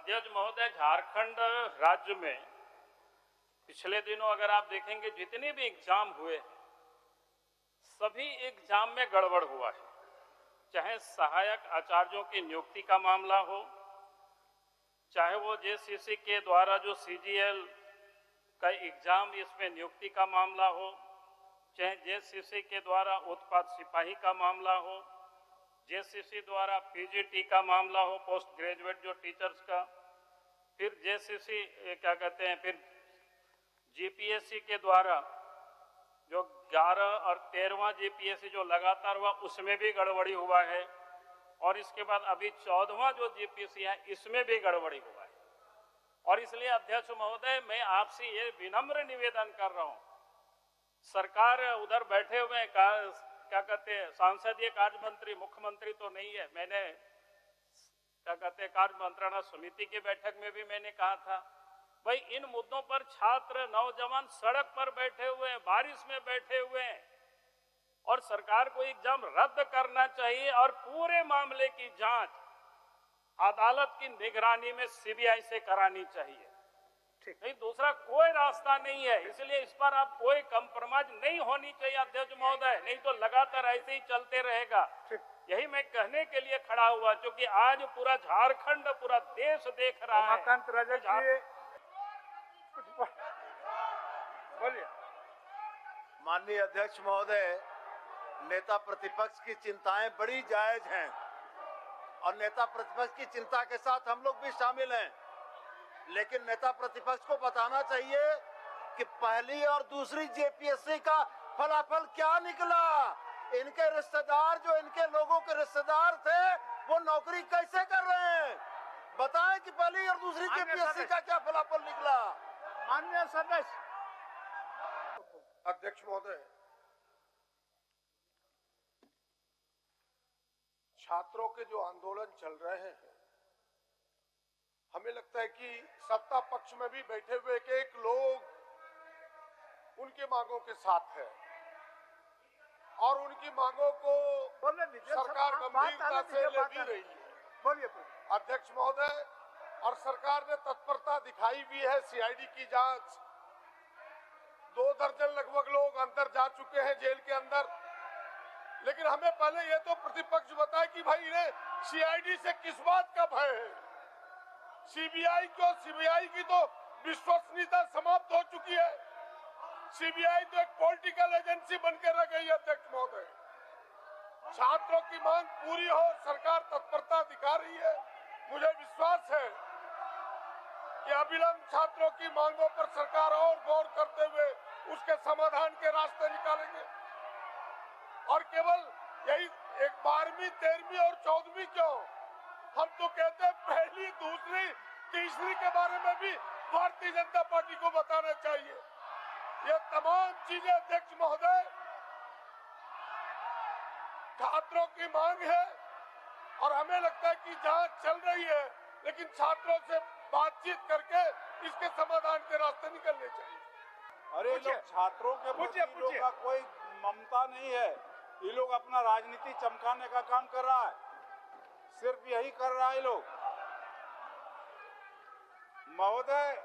अध्यक्ष महोदय, झारखंड राज्य में पिछले दिनों अगर आप देखेंगे जितने भी एग्जाम हुए सभी एग्जाम में गड़बड़ हुआ है। चाहे सहायक आचार्यों की नियुक्ति का मामला हो, चाहे वो जेसीसी के द्वारा जो सीजीएल का एग्जाम इसमें नियुक्ति का मामला हो, चाहे जेसीसी के द्वारा उत्पाद सिपाही का मामला हो, जेसीसी द्वारा पीजीटी का मामला हो, पोस्ट ग्रेजुएट जो टीचर्स का, फिर जेसीसी क्या कहते हैं, फिर जीपीएससी के द्वारा जो 11 और 13वां जीपीएससी जो लगातार हुआ उसमें भी गड़बड़ी हुआ है, और इसके बाद अभी 14वां जो जीपीएससी है इसमें भी गड़बड़ी हुआ है। और इसलिए अध्यक्ष महोदय, मैं आपसे ये विनम्र निवेदन कर रहा हूं, सरकार उधर बैठे हुए क्या कहते हैं संसदीय कार्य मंत्री, मुख्यमंत्री तो नहीं है। मैंने क्या कहते हैं कार्य मंत्रणा समिति की बैठक में भी मैंने कहा था, भाई इन मुद्दों पर छात्र नौजवान सड़क पर बैठे हुए हैं, बारिश में बैठे हुए हैं, और सरकार को एग्जाम रद्द करना चाहिए और पूरे मामले की जांच अदालत की निगरानी में सीबीआई से करानी चाहिए। नहीं, दूसरा कोई रास्ता नहीं है। इसलिए इस पर आप कोई कंप्रोमाइज नहीं होनी चाहिए अध्यक्ष महोदय, नहीं तो लगातार ऐसे ही चलते रहेगा। यही मैं कहने के लिए खड़ा हुआ, क्योंकि आज पूरा झारखंड, पूरा देश देख रहा है। उमाकांत राजा जी, बोलिए। माननीय अध्यक्ष महोदय, नेता प्रतिपक्ष की चिंताएं बड़ी जायज हैं और नेता प्रतिपक्ष की चिंता के साथ हम लोग भी शामिल हैं, लेकिन नेता प्रतिपक्ष को बताना चाहिए कि पहली और दूसरी जेपीएससी का फलाफल क्या निकला। इनके रिश्तेदार, जो इनके लोगों के रिश्तेदार थे, वो नौकरी कैसे कर रहे हैं? बताएं कि पहली और दूसरी जेपीएससी का क्या फलाफल निकला। माननीय सदस्य। अध्यक्ष महोदय, छात्रों के जो आंदोलन चल रहे हैं, हमें लगता है कि सत्ता पक्ष में भी बैठे हुए एक लोग उनकी मांगों के साथ है और उनकी मांगों को सरकार गंभीरता से ले भी रही है। बोलिए अध्यक्ष महोदय, और सरकार ने तत्परता दिखाई भी है। सीआईडी की जांच, 2 दर्जन लगभग लोग अंदर जा चुके हैं जेल के अंदर, लेकिन हमें पहले ये तो प्रतिपक्ष बताए कि भाई इन्हें सीआईडी से किस बात का भय है। सीबीआई की तो विश्वसनीयता समाप्त हो चुकी है। सीबीआई तो एक पॉलिटिकल एजेंसी बनकर रह गई है। अध्यक्ष महोदय, छात्रों की मांग पूरी हो, सरकार तत्परता दिखा रही है। मुझे विश्वास है कि अविलंब छात्रों की मांगों पर सरकार और गौर करते हुए उसके समाधान के रास्ते निकालेंगे। और केवल यही 12वीं, 13वीं और 14वीं क्यों, हम तो कहते हैं पहली, दूसरी, तीसरी के बारे में भी भारतीय जनता पार्टी को बताना चाहिए। ये तमाम चीजें अध्यक्ष महोदय छात्रों की मांग है और हमें लगता है कि जांच चल रही है, लेकिन छात्रों से बातचीत करके इसके समाधान के रास्ते निकलने चाहिए। अरे लोग छात्रों के प्रति लोगों का कोई ममता नहीं है। ये लोग अपना राजनीति चमकाने का काम कर रहा है, सिर्फ यही कर रहा है लोग। महोदय,